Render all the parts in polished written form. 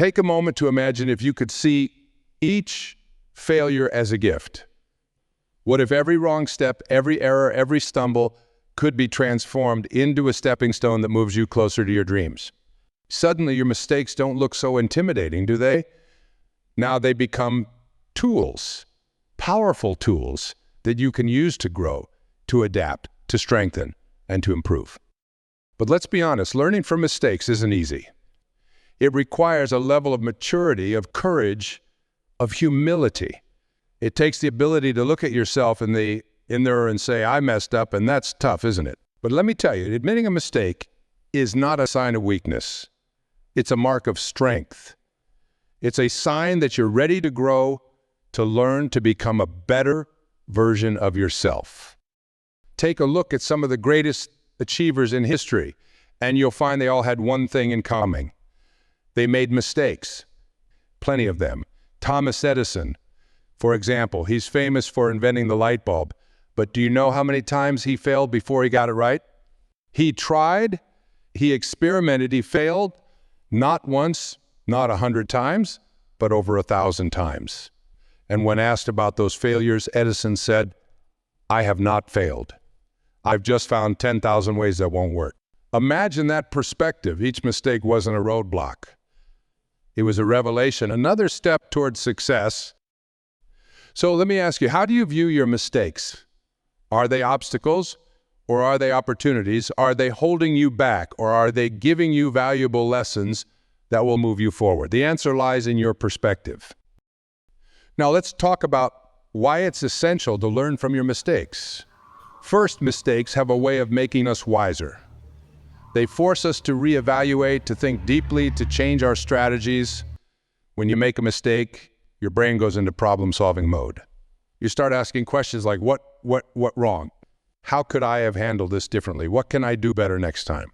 Take a moment to imagine if you could see each failure as a gift. What if every wrong step, every error, every stumble could be transformed into a stepping stone that moves you closer to your dreams? Suddenly, your mistakes don't look so intimidating, do they? Now they become tools, powerful tools that you can use to grow, to adapt, to strengthen, and to improve. But let's be honest, learning from mistakes isn't easy. It requires a level of maturity, of courage, of humility. It takes the ability to look at yourself in the mirror and say, I messed up, and that's tough, isn't it? But let me tell you, admitting a mistake is not a sign of weakness. It's a mark of strength. It's a sign that you're ready to grow, to learn, to become a better version of yourself. Take a look at some of the greatest achievers in history, and you'll find they all had one thing in common. They made mistakes, plenty of them. Thomas Edison, for example, he's famous for inventing the light bulb, but do you know how many times he failed before he got it right? He tried, he experimented, he failed, not once, not 100 times, but over 1,000 times. And when asked about those failures, Edison said, I have not failed. I've just found 10,000 ways that won't work. Imagine that perspective. Each mistake wasn't a roadblock. It was a revelation, another step towards success. So let me ask you, how do you view your mistakes? Are they obstacles or are they opportunities? Are they holding you back or are they giving you valuable lessons that will move you forward? The answer lies in your perspective. Now let's talk about why it's essential to learn from your mistakes. First, mistakes have a way of making us wiser. They force us to reevaluate, to think deeply, to change our strategies. When you make a mistake, your brain goes into problem-solving mode. You start asking questions like, what wrong? How could I have handled this differently? What can I do better next time?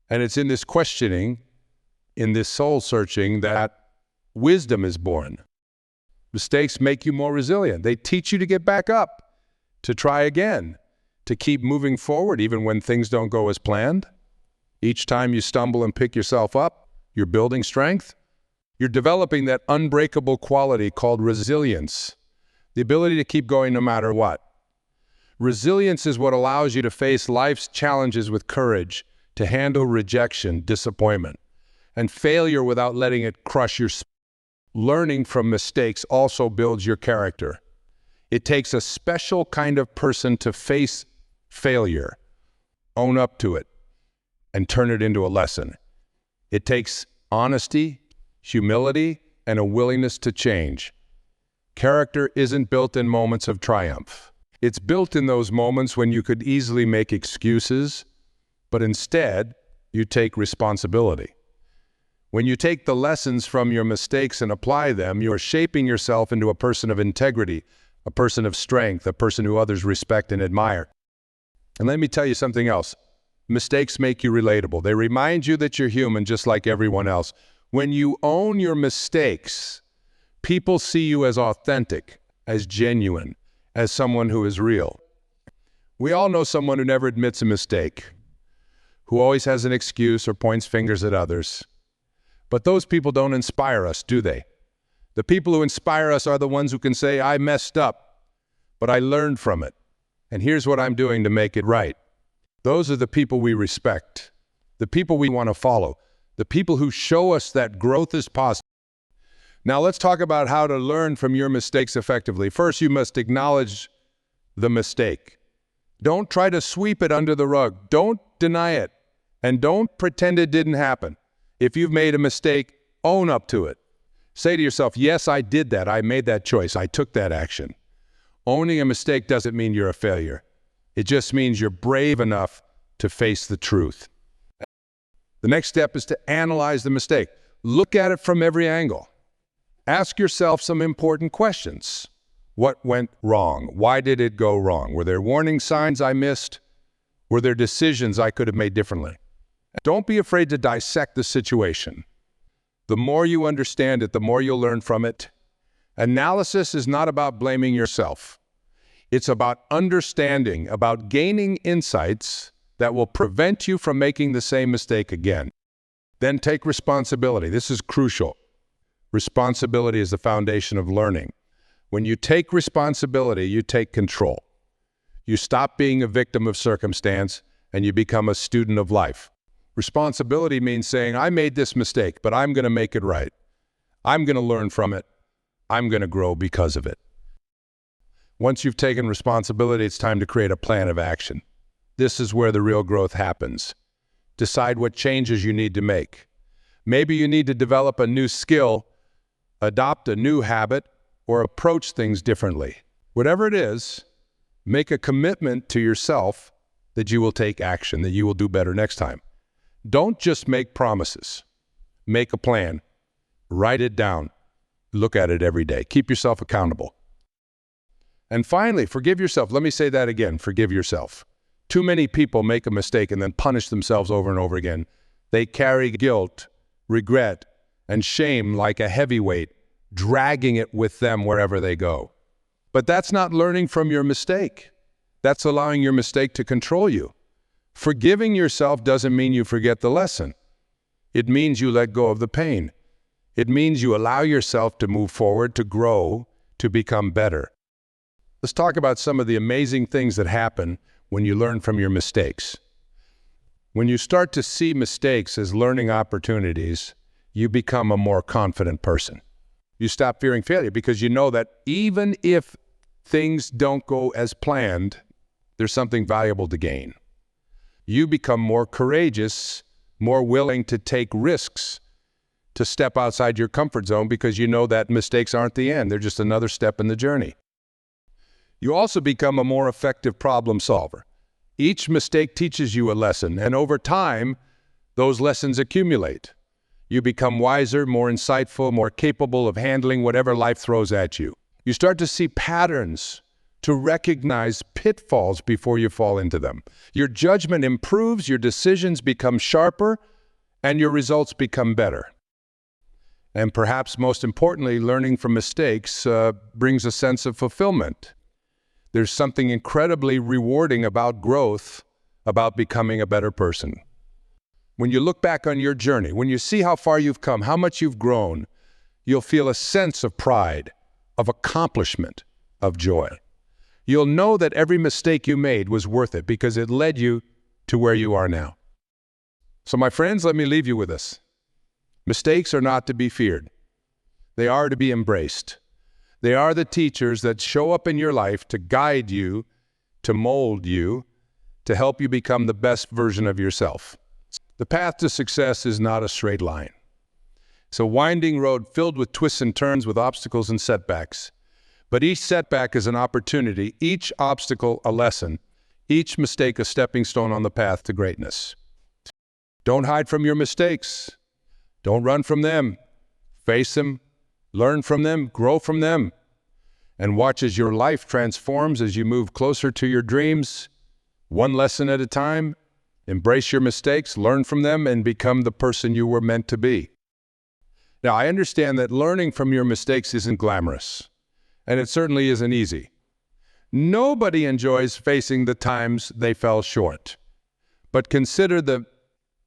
And it's in this questioning, in this soul-searching, that wisdom is born. Mistakes make you more resilient. They teach you to get back up, to try again, to keep moving forward even when things don't go as planned. Each time you stumble and pick yourself up, you're building strength. You're developing that unbreakable quality called resilience, the ability to keep going no matter what. Resilience is what allows you to face life's challenges with courage, to handle rejection, disappointment, and failure without letting it crush your spirit. Learning from mistakes also builds your character. It takes a special kind of person to face failure, own up to it, and turn it into a lesson. It takes honesty, humility, and a willingness to change. Character isn't built in moments of triumph. It's built in those moments when you could easily make excuses, but instead, you take responsibility. When you take the lessons from your mistakes and apply them, you're shaping yourself into a person of integrity, a person of strength, a person who others respect and admire. And let me tell you something else. Mistakes make you relatable. They remind you that you're human just like everyone else. When you own your mistakes, people see you as authentic, as genuine, as someone who is real. We all know someone who never admits a mistake, who always has an excuse or points fingers at others. But those people don't inspire us, do they? The people who inspire us are the ones who can say, I messed up, but I learned from it, and here's what I'm doing to make it right. Those are the people we respect, the people we want to follow, the people who show us that growth is possible. Now let's talk about how to learn from your mistakes effectively. First, you must acknowledge the mistake. Don't try to sweep it under the rug. Don't deny it, and don't pretend it didn't happen. If you've made a mistake, own up to it. Say to yourself, yes, I did that. I made that choice. I took that action. Owning a mistake doesn't mean you're a failure. It just means you're brave enough to face the truth. The next step is to analyze the mistake. Look at it from every angle. Ask yourself some important questions. What went wrong? Why did it go wrong? Were there warning signs I missed? Were there decisions I could have made differently? Don't be afraid to dissect the situation. The more you understand it, the more you'll learn from it. Analysis is not about blaming yourself. It's about understanding, about gaining insights that will prevent you from making the same mistake again. Then take responsibility. This is crucial. Responsibility is the foundation of learning. When you take responsibility, you take control. You stop being a victim of circumstance and you become a student of life. Responsibility means saying, I made this mistake, but I'm going to make it right. I'm going to learn from it. I'm going to grow because of it. Once you've taken responsibility, it's time to create a plan of action. This is where the real growth happens. Decide what changes you need to make. Maybe you need to develop a new skill, adopt a new habit, or approach things differently. Whatever it is, make a commitment to yourself that you will take action, that you will do better next time. Don't just make promises. Make a plan. Write it down. Look at it every day. Keep yourself accountable. And finally, forgive yourself. Let me say that again. Forgive yourself. Too many people make a mistake and then punish themselves over and over again. They carry guilt, regret, and shame like a heavyweight, dragging it with them wherever they go. But that's not learning from your mistake. That's allowing your mistake to control you. Forgiving yourself doesn't mean you forget the lesson. It means you let go of the pain. It means you allow yourself to move forward, to grow, to become better. Let's talk about some of the amazing things that happen when you learn from your mistakes. When you start to see mistakes as learning opportunities, you become a more confident person. You stop fearing failure because you know that even if things don't go as planned, there's something valuable to gain. You become more courageous, more willing to take risks, to step outside your comfort zone because you know that mistakes aren't the end. They're just another step in the journey. You also become a more effective problem solver. Each mistake teaches you a lesson, and over time, those lessons accumulate. You become wiser, more insightful, more capable of handling whatever life throws at you. You start to see patterns, to recognize pitfalls before you fall into them. Your judgment improves, your decisions become sharper, and your results become better. And perhaps most importantly, learning from mistakes brings a sense of fulfillment. There's something incredibly rewarding about growth, about becoming a better person. When you look back on your journey, when you see how far you've come, how much you've grown, you'll feel a sense of pride, of accomplishment, of joy. You'll know that every mistake you made was worth it because it led you to where you are now. So my friends, let me leave you with this. Mistakes are not to be feared. They are to be embraced. They are the teachers that show up in your life to guide you, to mold you, to help you become the best version of yourself. The path to success is not a straight line. It's a winding road filled with twists and turns, with obstacles and setbacks. But each setback is an opportunity, each obstacle a lesson, each mistake a stepping stone on the path to greatness. Don't hide from your mistakes. Don't run from them. Face them, learn from them, grow from them, and watch as your life transforms as you move closer to your dreams, one lesson at a time. Embrace your mistakes, learn from them, and become the person you were meant to be. Now, I understand that learning from your mistakes isn't glamorous, and it certainly isn't easy. Nobody enjoys facing the times they fell short. But consider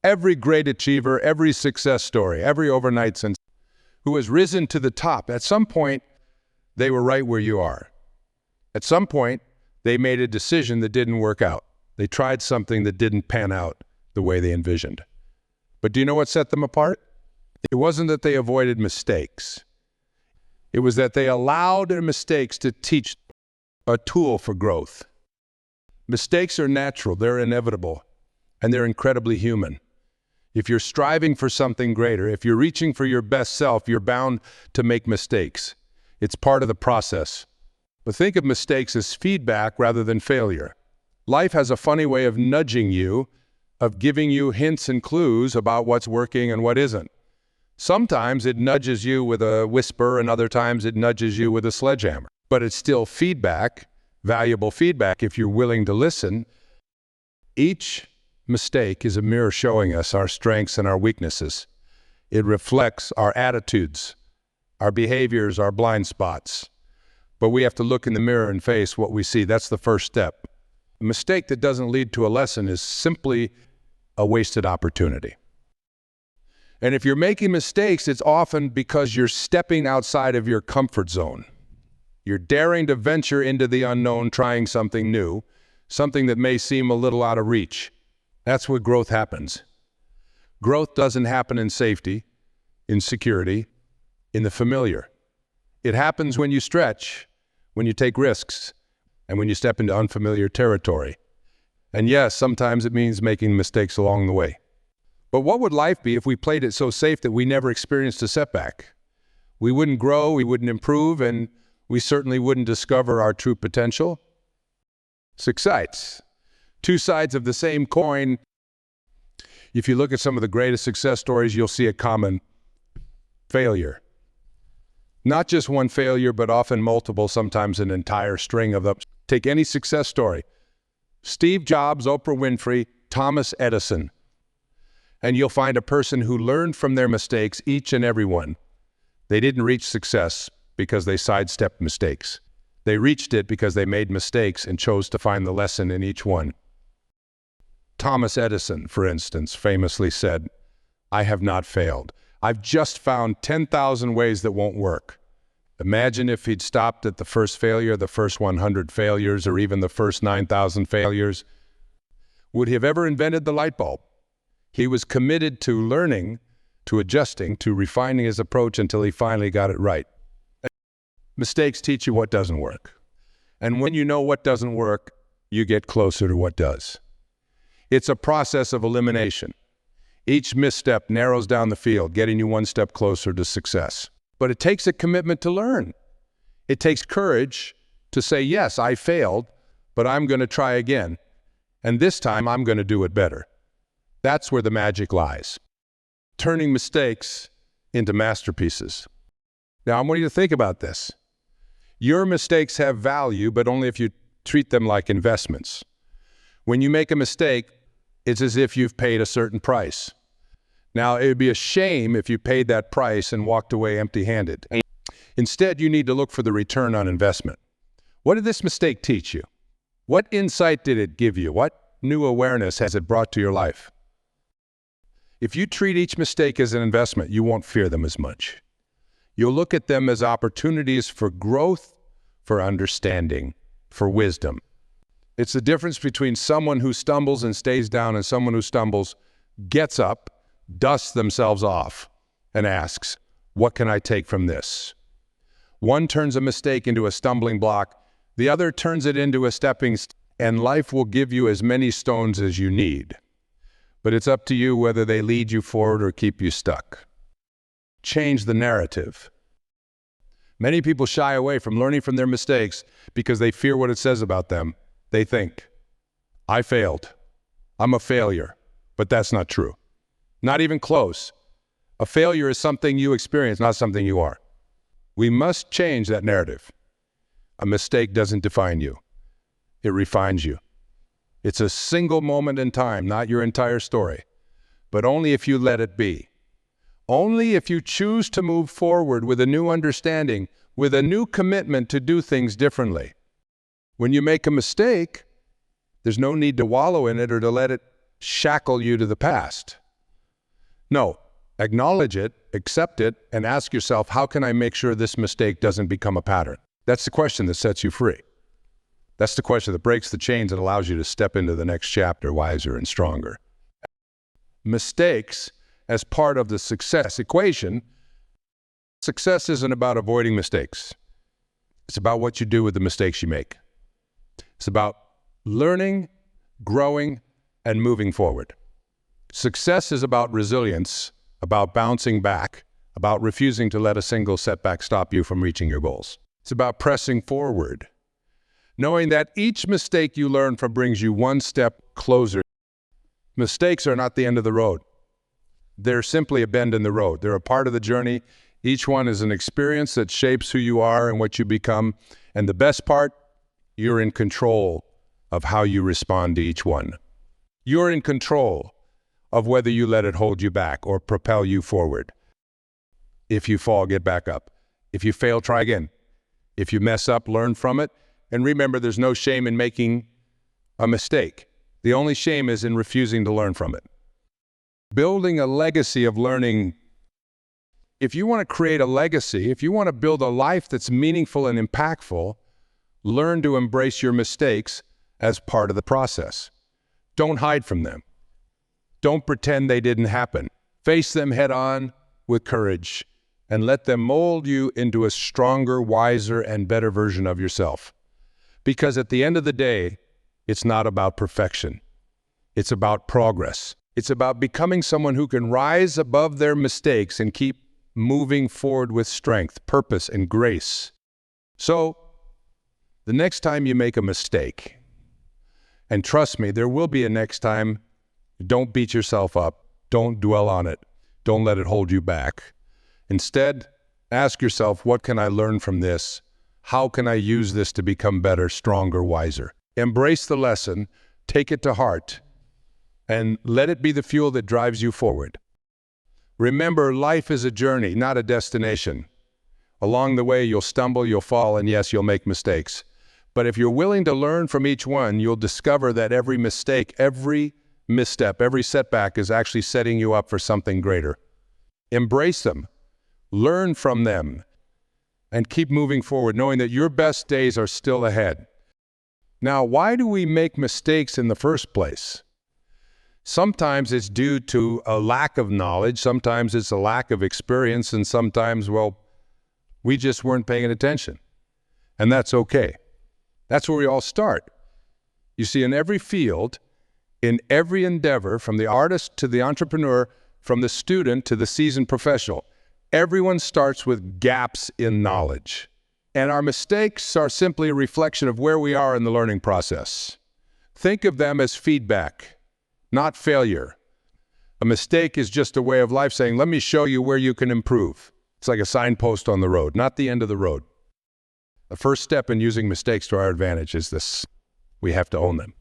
every great achiever, every success story, every overnight sensation who has risen to the top. At some point, they were right where you are. At some point, they made a decision that didn't work out. They tried something that didn't pan out the way they envisioned. But do you know what set them apart? It wasn't that they avoided mistakes. It was that they allowed their mistakes to teach a tool for growth. Mistakes are natural, they're inevitable, and they're incredibly human. If you're striving for something greater, if you're reaching for your best self, you're bound to make mistakes. It's part of the process. But think of mistakes as feedback rather than failure. Life has a funny way of nudging you, of giving you hints and clues about what's working and what isn't. Sometimes it nudges you with a whisper, and other times it nudges you with a sledgehammer. But it's still feedback, valuable feedback if you're willing to listen. Each mistake is a mirror showing us our strengths and our weaknesses. It reflects our attitudes, our behaviors, our blind spots. But we have to look in the mirror and face what we see. That's the first step. A mistake that doesn't lead to a lesson is simply a wasted opportunity. And if you're making mistakes, it's often because you're stepping outside of your comfort zone. You're daring to venture into the unknown, trying something new, something that may seem a little out of reach. That's where growth happens. Growth doesn't happen in safety, in security, in the familiar. It happens when you stretch, when you take risks, and when you step into unfamiliar territory. And yes, sometimes it means making mistakes along the way. But what would life be if we played it so safe that we never experienced a setback? We wouldn't grow, we wouldn't improve, and we certainly wouldn't discover our true potential. Success. Two sides of the same coin. If you look at some of the greatest success stories, you'll see a common failure. Not just one failure, but often multiple, sometimes an entire string of them. Take any success story. Steve Jobs, Oprah Winfrey, Thomas Edison. And you'll find a person who learned from their mistakes, each and every one. They didn't reach success because they sidestepped mistakes. They reached it because they made mistakes and chose to find the lesson in each one. Thomas Edison, for instance, famously said, "I have not failed. I've just found 10,000 ways that won't work." Imagine if he'd stopped at the first failure, the first 100 failures, or even the first 9,000 failures. Would he have ever invented the light bulb? He was committed to learning, to adjusting, to refining his approach until he finally got it right. Mistakes teach you what doesn't work. And when you know what doesn't work, you get closer to what does. It's a process of elimination. Each misstep narrows down the field, getting you one step closer to success. But it takes a commitment to learn. It takes courage to say, yes, I failed, but I'm going to try again. And this time, I'm going to do it better. That's where the magic lies. Turning mistakes into masterpieces. Now, I want you to think about this. Your mistakes have value, but only if you treat them like investments. When you make a mistake, it's as if you've paid a certain price. Now, it would be a shame if you paid that price and walked away empty-handed. Instead, you need to look for the return on investment. What did this mistake teach you? What insight did it give you? What new awareness has it brought to your life? If you treat each mistake as an investment, you won't fear them as much. You'll look at them as opportunities for growth, for understanding, for wisdom. It's the difference between someone who stumbles and stays down and someone who stumbles, gets up, dusts themselves off, and asks, what can I take from this? One turns a mistake into a stumbling block, the other turns it into a stepping stone, and life will give you as many stones as you need. But it's up to you whether they lead you forward or keep you stuck. Change the narrative. Many people shy away from learning from their mistakes because they fear what it says about them. They think, I failed. I'm a failure. But that's not true. Not even close. A failure is something you experience, not something you are. We must change that narrative. A mistake doesn't define you. It refines you. It's a single moment in time, not your entire story, but only if you let it be. Only if you choose to move forward with a new understanding, with a new commitment to do things differently. When you make a mistake, there's no need to wallow in it or to let it shackle you to the past. No, acknowledge it, accept it, and ask yourself, how can I make sure this mistake doesn't become a pattern? That's the question that sets you free. That's the question that breaks the chains and allows you to step into the next chapter wiser and stronger. Mistakes as part of the success equation. Success isn't about avoiding mistakes. It's about what you do with the mistakes you make. It's about learning, growing, and moving forward. Success is about resilience, about bouncing back, about refusing to let a single setback stop you from reaching your goals. It's about pressing forward, knowing that each mistake you learn from brings you one step closer. Mistakes are not the end of the road. They're simply a bend in the road. They're a part of the journey. Each one is an experience that shapes who you are and what you become. And the best part, you're in control of how you respond to each one. You're in control of whether you let it hold you back or propel you forward. If you fall, get back up. If you fail, try again. If you mess up, learn from it. And remember, there's no shame in making a mistake. The only shame is in refusing to learn from it. Building a legacy of learning. If you want to create a legacy, if you want to build a life that's meaningful and impactful, learn to embrace your mistakes as part of the process. Don't hide from them. Don't pretend they didn't happen. Face them head on with courage and let them mold you into a stronger, wiser, and better version of yourself. Because at the end of the day, it's not about perfection. It's about progress. It's about becoming someone who can rise above their mistakes and keep moving forward with strength, purpose, and grace. So, the next time you make a mistake, and trust me, there will be a next time, don't beat yourself up. Don't dwell on it. Don't let it hold you back. Instead, ask yourself, what can I learn from this? How can I use this to become better, stronger, wiser? Embrace the lesson, take it to heart, and let it be the fuel that drives you forward. Remember, life is a journey, not a destination. Along the way, you'll stumble, you'll fall, and yes, you'll make mistakes. But if you're willing to learn from each one, you'll discover that every mistake, every misstep, every setback is actually setting you up for something greater. Embrace them, learn from them, and keep moving forward, knowing that your best days are still ahead. Now, why do we make mistakes in the first place? Sometimes it's due to a lack of knowledge, sometimes it's a lack of experience, and sometimes, well, we just weren't paying attention. And that's okay. That's where we all start. You see, in every field, in every endeavor, from the artist to the entrepreneur, from the student to the seasoned professional, everyone starts with gaps in knowledge. And our mistakes are simply a reflection of where we are in the learning process. Think of them as feedback, not failure. A mistake is just a way of life saying, let me show you where you can improve. It's like a signpost on the road, not the end of the road. The first step in using mistakes to our advantage is this. We have to own them.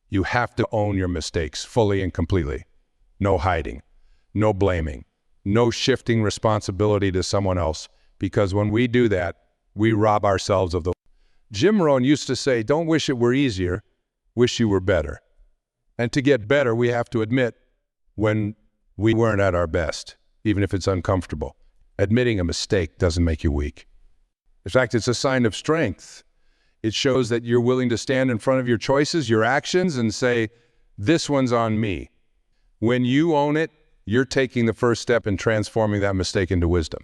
You have to own your mistakes fully and completely. No hiding, no blaming, no shifting responsibility to someone else, because when we do that, we rob ourselves of the... Jim Rohn used to say, don't wish it were easier, wish you were better. And to get better, we have to admit when we weren't at our best, even if it's uncomfortable. Admitting a mistake doesn't make you weak. In fact, it's a sign of strength. It shows that you're willing to stand in front of your choices, your actions, and say, this one's on me. When you own it, you're taking the first step in transforming that mistake into wisdom.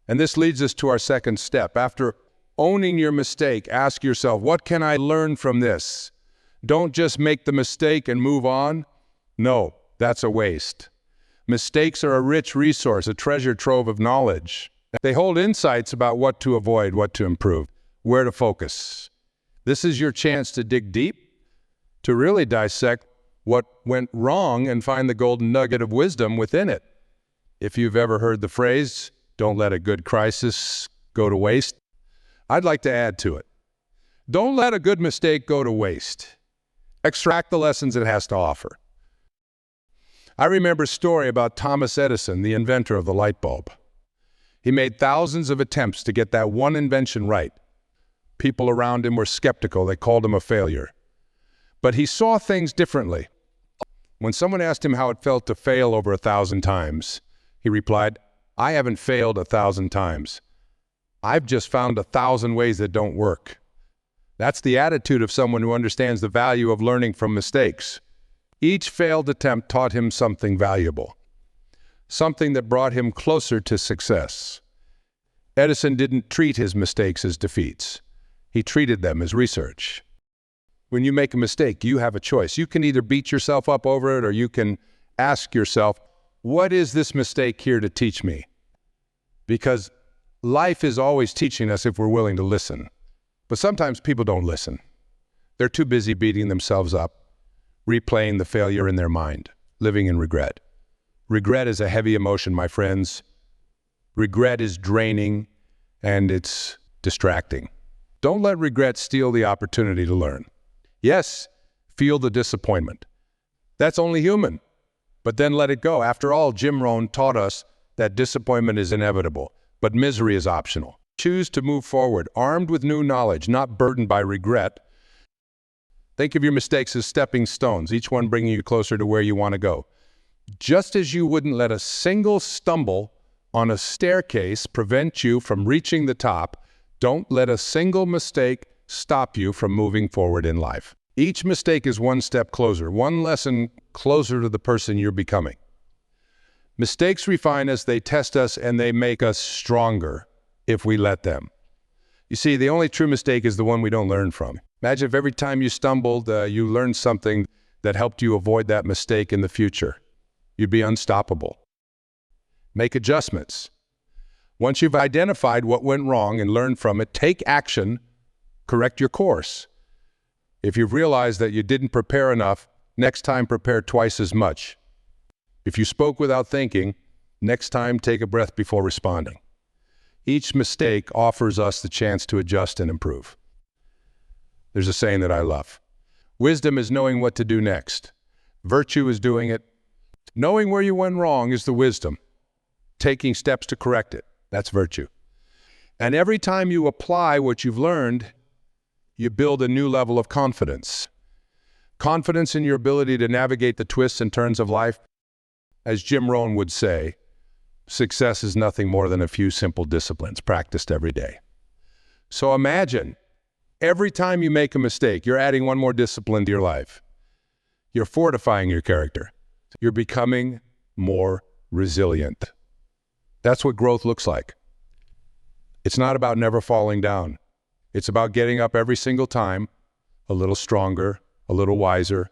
And this leads us to our second step. After owning your mistake, ask yourself, what can I learn from this? Don't just make the mistake and move on. No, that's a waste. Mistakes are a rich resource, a treasure trove of knowledge. They hold insights about what to avoid, what to improve, where to focus. This is your chance to dig deep, to really dissect what went wrong and find the golden nugget of wisdom within it. If you've ever heard the phrase, don't let a good crisis go to waste, I'd like to add to it. Don't let a good mistake go to waste. Extract the lessons it has to offer. I remember a story about Thomas Edison, the inventor of the light bulb. He made thousands of attempts to get that one invention right. People around him were skeptical. They called him a failure. But he saw things differently. When someone asked him how it felt to fail over 1,000 times, he replied, I haven't failed 1,000 times. I've just found 1,000 ways that don't work. That's the attitude of someone who understands the value of learning from mistakes. Each failed attempt taught him something valuable, something that brought him closer to success. Edison didn't treat his mistakes as defeats. He treated them as research. When you make a mistake, you have a choice. You can either beat yourself up over it, or you can ask yourself, what is this mistake here to teach me? Because life is always teaching us if we're willing to listen. But sometimes people don't listen. They're too busy beating themselves up, replaying the failure in their mind, living in regret. Regret is a heavy emotion, my friends. Regret is draining, and it's distracting. Don't let regret steal the opportunity to learn. Yes, feel the disappointment. That's only human. But then let it go. After all, Jim Rohn taught us that disappointment is inevitable, but misery is optional. Choose to move forward, armed with new knowledge, not burdened by regret. Think of your mistakes as stepping stones, each one bringing you closer to where you want to go. Just as you wouldn't let a single stumble on a staircase prevent you from reaching the top, don't let a single mistake stop you from moving forward in life. Each mistake is one step closer, one lesson closer to the person you're becoming. Mistakes refine us, they test us, and they make us stronger if we let them. You see, the only true mistake is the one we don't learn from. Imagine if every time you stumbled, you learned something that helped you avoid that mistake in the future. You'd be unstoppable. Make adjustments. Once you've identified what went wrong and learned from it, take action, correct your course. If you've realized that you didn't prepare enough, next time prepare twice as much. If you spoke without thinking, next time take a breath before responding. Each mistake offers us the chance to adjust and improve. There's a saying that I love. Wisdom is knowing what to do next. Virtue is doing it. Knowing where you went wrong is the wisdom. Taking steps to correct it, that's virtue. And every time you apply what you've learned, you build a new level of confidence. Confidence in your ability to navigate the twists and turns of life. As Jim Rohn would say, success is nothing more than a few simple disciplines practiced every day. So imagine, every time you make a mistake, you're adding one more discipline to your life. You're fortifying your character. You're becoming more resilient. That's what growth looks like. It's not about never falling down. It's about getting up every single time, a little stronger, a little wiser.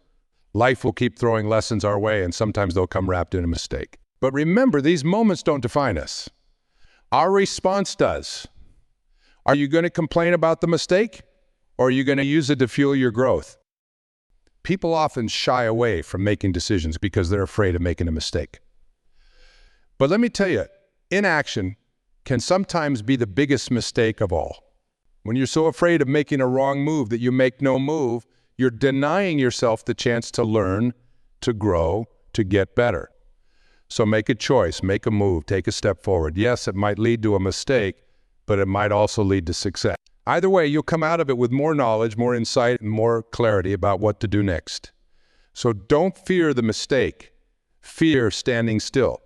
Life will keep throwing lessons our way, and sometimes they'll come wrapped in a mistake. But remember, these moments don't define us. Our response does. Are you going to complain about the mistake, or are you going to use it to fuel your growth? People often shy away from making decisions because they're afraid of making a mistake. But let me tell you, inaction can sometimes be the biggest mistake of all. When you're so afraid of making a wrong move that you make no move, you're denying yourself the chance to learn, to grow, to get better. So make a choice, make a move, take a step forward. Yes, it might lead to a mistake, but it might also lead to success. Either way, you'll come out of it with more knowledge, more insight, and more clarity about what to do next. So don't fear the mistake. Fear standing still.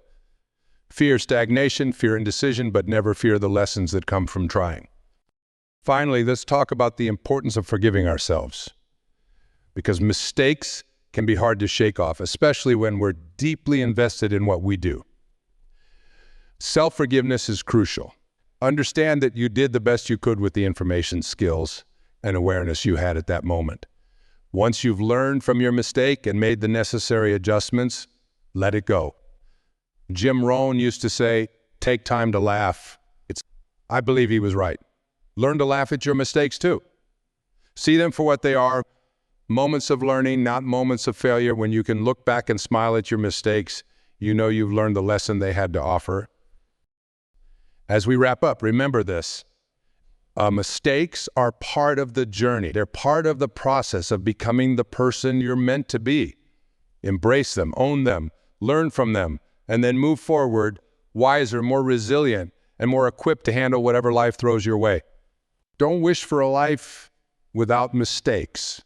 Fear stagnation, fear indecision, but never fear the lessons that come from trying. Finally, let's talk about the importance of forgiving ourselves. Because mistakes can be hard to shake off, especially when we're deeply invested in what we do. Self-forgiveness is crucial. Understand that you did the best you could with the information, skills, and awareness you had at that moment. Once you've learned from your mistake and made the necessary adjustments, let it go. Jim Rohn used to say, take time to laugh. I believe he was right. Learn to laugh at your mistakes too. See them for what they are, moments of learning, not moments of failure. When you can look back and smile at your mistakes, you know you've learned the lesson they had to offer. As we wrap up, remember this. Mistakes are part of the journey. They're part of the process of becoming the person you're meant to be. Embrace them, own them, learn from them, and then move forward, wiser, more resilient, and more equipped to handle whatever life throws your way. Don't wish for a life without mistakes,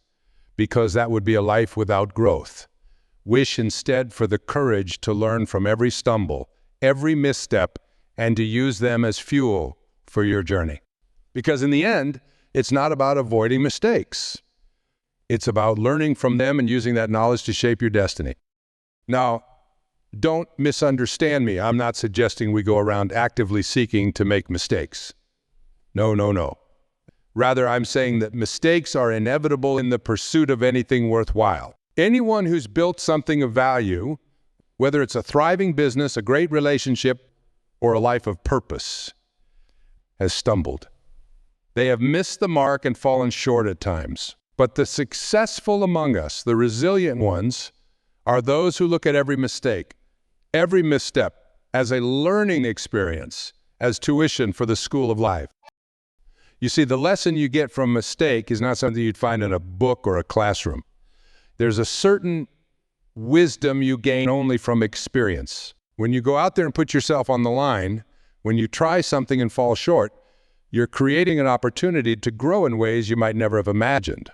because that would be a life without growth. Wish instead for the courage to learn from every stumble, every misstep, and to use them as fuel for your journey. Because in the end, it's not about avoiding mistakes. It's about learning from them and using that knowledge to shape your destiny. Now, don't misunderstand me. I'm not suggesting we go around actively seeking to make mistakes. No, no, no. Rather, I'm saying that mistakes are inevitable in the pursuit of anything worthwhile. Anyone who's built something of value, whether it's a thriving business, a great relationship, or a life of purpose, has stumbled. They have missed the mark and fallen short at times. But the successful among us, the resilient ones, are those who look at every mistake, every misstep, as a learning experience, as tuition for the school of life. You see, the lesson you get from a mistake is not something you'd find in a book or a classroom. There's a certain wisdom you gain only from experience. When you go out there and put yourself on the line, when you try something and fall short, you're creating an opportunity to grow in ways you might never have imagined.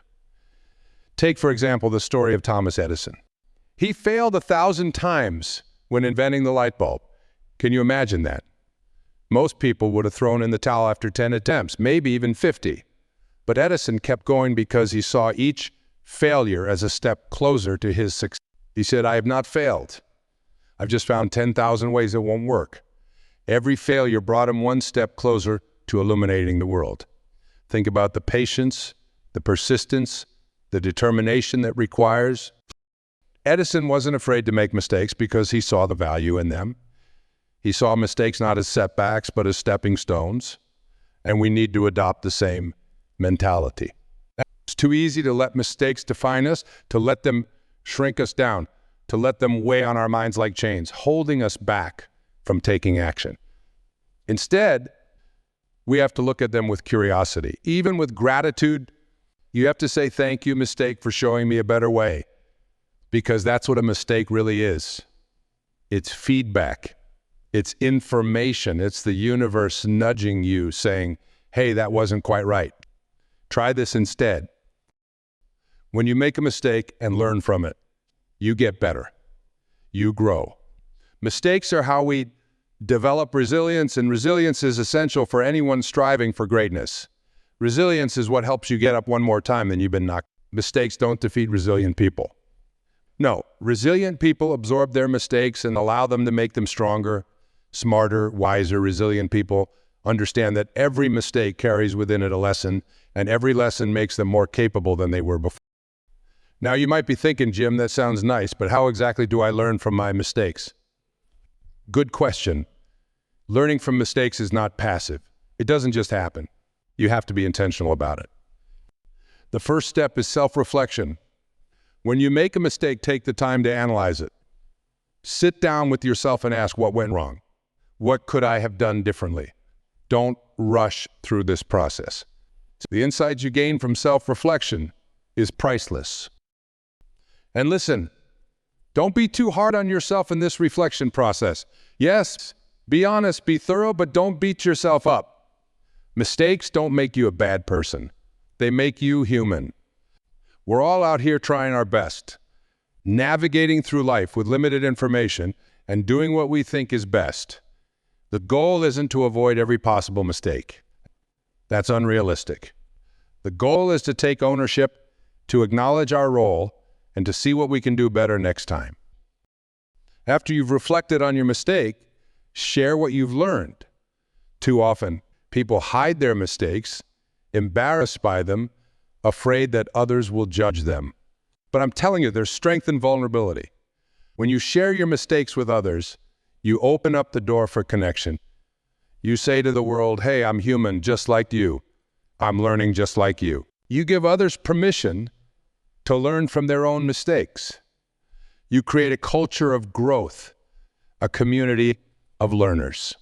Take, for example, the story of Thomas Edison. He failed 1,000 times when inventing the light bulb. Can you imagine that? Most people would have thrown in the towel after 10 attempts, maybe even 50. But Edison kept going because he saw each failure as a step closer to his success. He said, I have not failed. I've just found 10,000 ways it won't work. Every failure brought him one step closer to illuminating the world. Think about the patience, the persistence, the determination that requires. Edison wasn't afraid to make mistakes because he saw the value in them. He saw mistakes not as setbacks, but as stepping stones. And we need to adopt the same mentality. It's too easy to let mistakes define us, to let them shrink us down, to let them weigh on our minds like chains, holding us back from taking action. Instead, we have to look at them with curiosity. Even with gratitude, you have to say, thank you, mistake, for showing me a better way. Because that's what a mistake really is. It's feedback. It's information. It's the universe nudging you, saying, hey, that wasn't quite right. Try this instead. When you make a mistake and learn from it, you get better. You grow. Mistakes are how we develop resilience, and resilience is essential for anyone striving for greatness. Resilience is what helps you get up one more time than you've been knocked. Mistakes don't defeat resilient people. No, resilient people absorb their mistakes and allow them to make them stronger, smarter, wiser. Resilient people understand that every mistake carries within it a lesson, and every lesson makes them more capable than they were before. Now, you might be thinking, Jim, that sounds nice, but how exactly do I learn from my mistakes? Good question. Learning from mistakes is not passive. It doesn't just happen. You have to be intentional about it. The first step is self-reflection. When you make a mistake, take the time to analyze it. Sit down with yourself and ask what went wrong. What could I have done differently? Don't rush through this process. The insights you gain from self-reflection is priceless. And listen, don't be too hard on yourself in this reflection process. Yes, be honest, be thorough, but don't beat yourself up. Mistakes don't make you a bad person. They make you human. We're all out here trying our best, navigating through life with limited information and doing what we think is best. The goal isn't to avoid every possible mistake. That's unrealistic. The goal is to take ownership, to acknowledge our role, and to see what we can do better next time. After you've reflected on your mistake, share what you've learned. Too often, people hide their mistakes, embarrassed by them, afraid that others will judge them. But I'm telling you, there's strength in vulnerability. When you share your mistakes with others, you open up the door for connection. You say to the world, hey, I'm human just like you. I'm learning just like you. You give others permission to learn from their own mistakes. You create a culture of growth, a community of learners.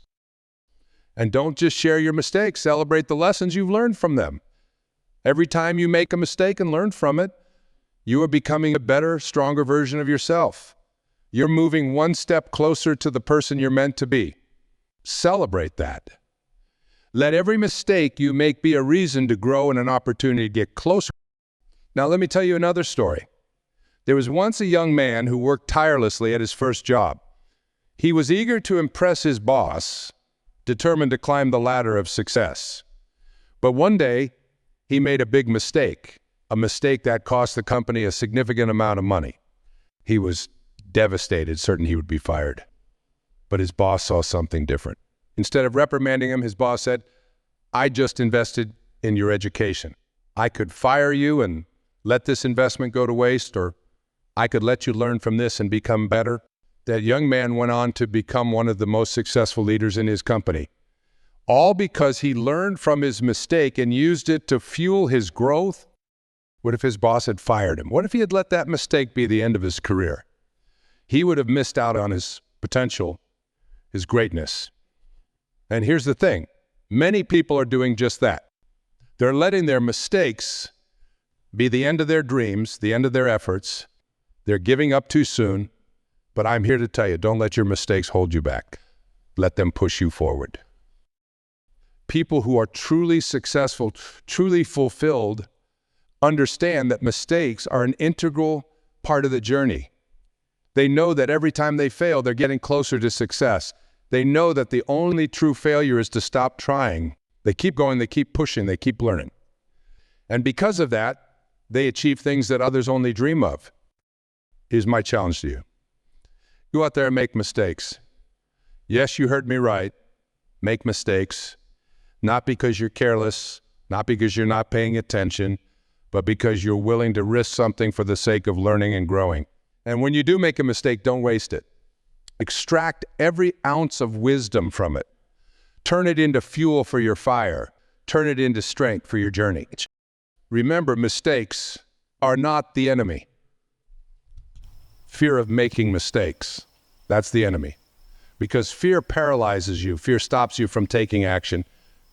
And don't just share your mistakes, celebrate the lessons you've learned from them. Every time you make a mistake and learn from it, you are becoming a better, stronger version of yourself. You're moving one step closer to the person you're meant to be. Celebrate that. Let every mistake you make be a reason to grow and an opportunity to get closer. Now, let me tell you another story. There was once a young man who worked tirelessly at his first job. He was eager to impress his boss, determined to climb the ladder of success. But one day, he made a big mistake, a mistake that cost the company a significant amount of money. He was devastated, certain he would be fired. But his boss saw something different. Instead of reprimanding him, his boss said, I just invested in your education. I could fire you and let this investment go to waste, or I could let you learn from this and become better. That young man went on to become one of the most successful leaders in his company. All because he learned from his mistake and used it to fuel his growth. What if his boss had fired him? What if he had let that mistake be the end of his career? He would have missed out on his potential, his greatness. And here's the thing, many people are doing just that. They're letting their mistakes be the end of their dreams, the end of their efforts. They're giving up too soon. But I'm here to tell you, don't let your mistakes hold you back. Let them push you forward. People who are truly successful, truly fulfilled, understand that mistakes are an integral part of the journey. They know that every time they fail, they're getting closer to success. They know that the only true failure is to stop trying. They keep going, they keep pushing, they keep learning. And because of that, they achieve things that others only dream of. Here's my challenge to you. Go out there and make mistakes. Yes, you heard me right. Make mistakes. Not because you're careless, not because you're not paying attention, but because you're willing to risk something for the sake of learning and growing. And when you do make a mistake, don't waste it. Extract every ounce of wisdom from it. Turn it into fuel for your fire. Turn it into strength for your journey. Remember, mistakes are not the enemy. Fear of making mistakes, that's the enemy. Because fear paralyzes you. Fear stops you from taking action,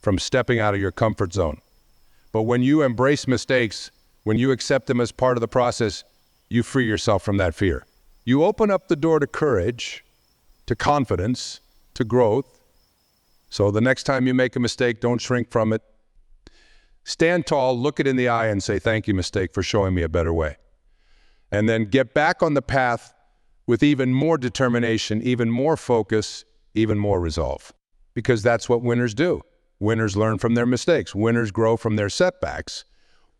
from stepping out of your comfort zone. But when you embrace mistakes, when you accept them as part of the process, you free yourself from that fear. You open up the door to courage, to confidence, to growth. So the next time you make a mistake, don't shrink from it. Stand tall, look it in the eye and say, thank you, mistake, for showing me a better way. And then get back on the path with even more determination, even more focus, even more resolve. Because that's what winners do. Winners learn from their mistakes. Winners grow from their setbacks.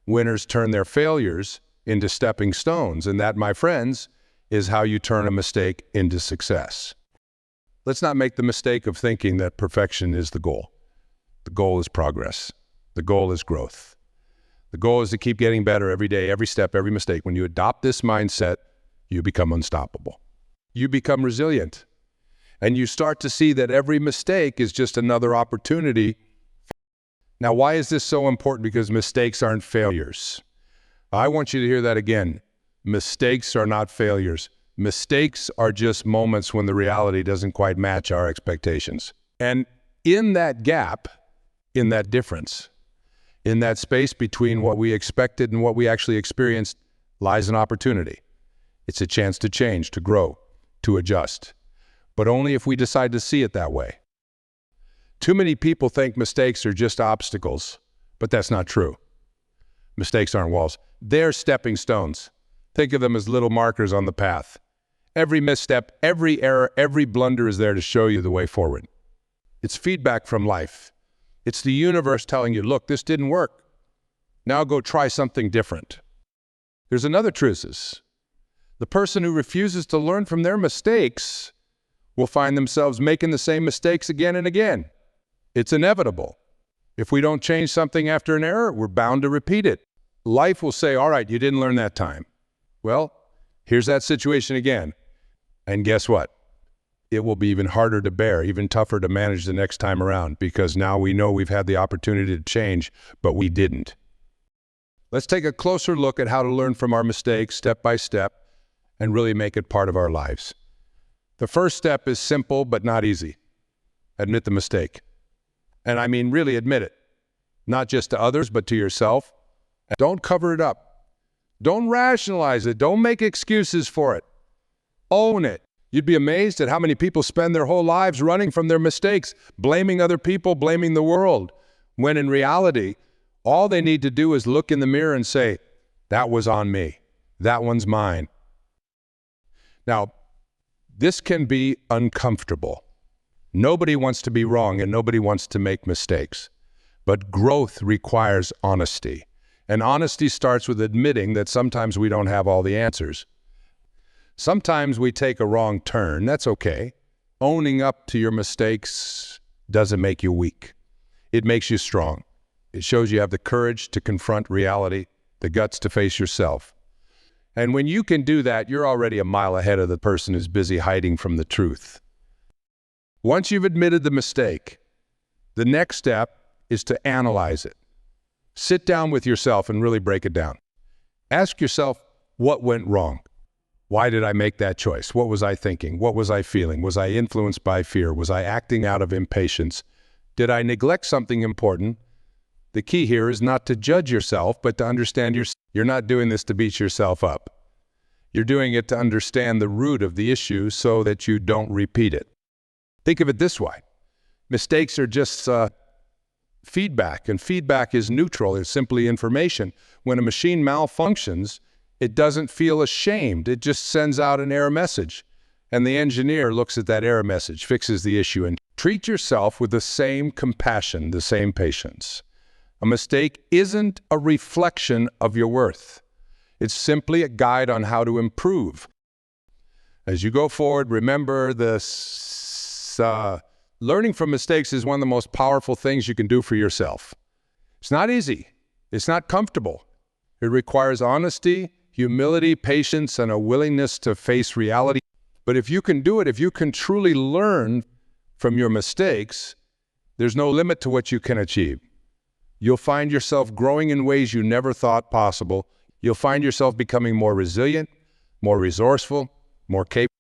Winners turn their failures into stepping stones. And that, my friends, is how you turn a mistake into success. Let's not make the mistake of thinking that perfection is the goal. The goal is progress. The goal is growth. The goal is to keep getting better every day, every step, every mistake. When you adopt this mindset, you become unstoppable. You become resilient. And you start to see that every mistake is just another opportunity. Now, why is this so important? Because mistakes aren't failures. I want you to hear that again. Mistakes are not failures. Mistakes are just moments when the reality doesn't quite match our expectations. And in that gap, in that difference, in that space between what we expected and what we actually experienced lies an opportunity. It's a chance to change, to grow, to adjust. But only if we decide to see it that way. Too many people think mistakes are just obstacles, but that's not true. Mistakes aren't walls. They're stepping stones. Think of them as little markers on the path. Every misstep, every error, every blunder is there to show you the way forward. It's feedback from life. It's the universe telling you, look, this didn't work. Now go try something different. There's another truth. The person who refuses to learn from their mistakes will find themselves making the same mistakes again and again. It's inevitable. If we don't change something after an error, we're bound to repeat it. Life will say, all right, you didn't learn that time. Well, here's that situation again. And guess what? It will be even harder to bear, even tougher to manage the next time around, because now we know we've had the opportunity to change, but we didn't. Let's take a closer look at how to learn from our mistakes step by step and really make it part of our lives. The first step is simple but not easy. Admit the mistake. And I mean really admit it. Not just to others, but to yourself. Don't cover it up. Don't rationalize it. Don't make excuses for it. Own it. You'd be amazed at how many people spend their whole lives running from their mistakes, blaming other people, blaming the world, when in reality, all they need to do is look in the mirror and say, that was on me. That one's mine. Now, this can be uncomfortable. Nobody wants to be wrong and nobody wants to make mistakes. But growth requires honesty. And honesty starts with admitting that sometimes we don't have all the answers. Sometimes we take a wrong turn. That's okay. Owning up to your mistakes doesn't make you weak. It makes you strong. It shows you have the courage to confront reality, the guts to face yourself. And when you can do that, you're already a mile ahead of the person who's busy hiding from the truth. Once you've admitted the mistake, the next step is to analyze it. Sit down with yourself and really break it down. Ask yourself, what went wrong? Why did I make that choice? What was I thinking? What was I feeling? Was I influenced by fear? Was I acting out of impatience? Did I neglect something important? The key here is not to judge yourself, but to understand you're not doing this to beat yourself up. You're doing it to understand the root of the issue so that you don't repeat it. Think of it this way. Mistakes are just feedback, and feedback is neutral. It's simply information. When a machine malfunctions, It doesn't feel ashamed. It just sends out an error message. And the engineer looks at that error message, fixes the issue, and treat yourself with the same compassion, the same patience. A mistake isn't a reflection of your worth. It's simply a guide on how to improve. As you go forward, remember this, learning from mistakes is one of the most powerful things you can do for yourself. It's not easy. It's not comfortable. It requires honesty, humility, patience, and a willingness to face reality. But if you can do it, if you can truly learn from your mistakes, there's no limit to what you can achieve. You'll find yourself growing in ways you never thought possible. You'll find yourself becoming more resilient, more resourceful, more capable.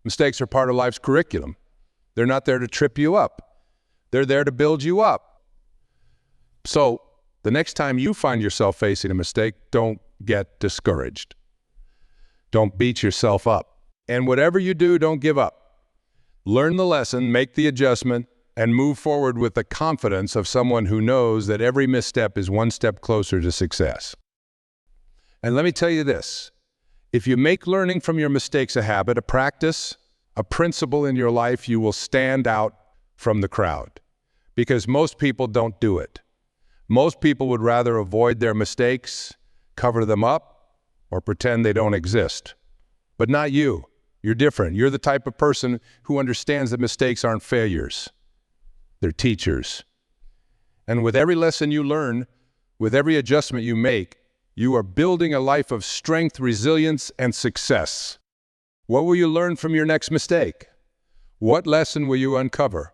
Mistakes are part of life's curriculum. They're not there to trip you up. They're there to build you up. So the next time you find yourself facing a mistake, don't get discouraged. Don't beat yourself up. And whatever you do, don't give up. Learn the lesson, make the adjustment, and move forward with the confidence of someone who knows that every misstep is one step closer to success. And let me tell you this, if you make learning from your mistakes a habit, a practice, a principle in your life, you will stand out from the crowd. Because most people don't do it. Most people would rather avoid their mistakes, cover them up, or pretend they don't exist. But not you. You're different. You're the type of person who understands that mistakes aren't failures. They're teachers. And with every lesson you learn, with every adjustment you make, you are building a life of strength, resilience, and success. What will you learn from your next mistake? What lesson will you uncover?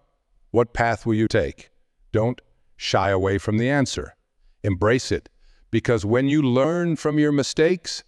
What path will you take? Don't shy away from the answer. Embrace it, because when you learn from your mistakes,